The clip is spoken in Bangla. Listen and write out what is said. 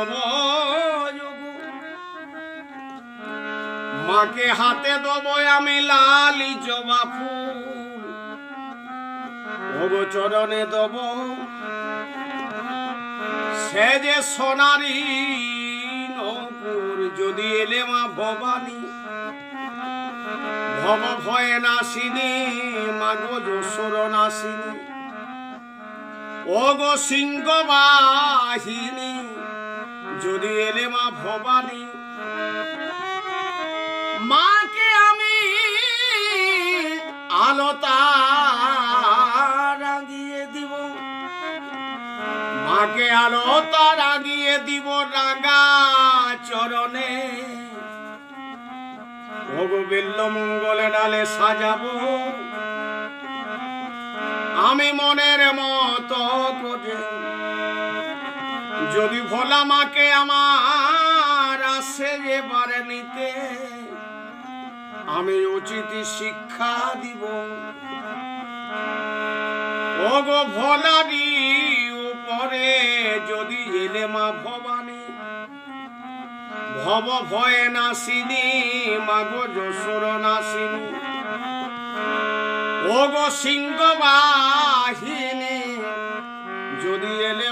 দেব মাকে হাতে দেব আমি লালি জবা ফুল ওগো চরণে দেব সে যে সোনারি নপুর যদি এলে মা ভবানী ভব ভয়ে নাসিনী মাগো যশোর নাসিনী ওগো সিংহ বাহিনী যদি এলে মা ভবানী মাকে আমি আলোতা রাঙিয়ে দিব মাকে আলোতা রাঙিয়ে দিব রাঙা চরণে ওগো বেল্ল মঙ্গলে ডালে সাজাবো আমি মনের মতো করে যদি ভোলা মাকে আমার আসে এবারে নিতে আমি উচিত শিক্ষা দিব ওগো ভোলারি উপরে যদি এলে মা ভবানী ভব ভয়ে নাসিনী মাগো যশোর নাসিনী ওগো সিংহ বাহিনী যদি এলে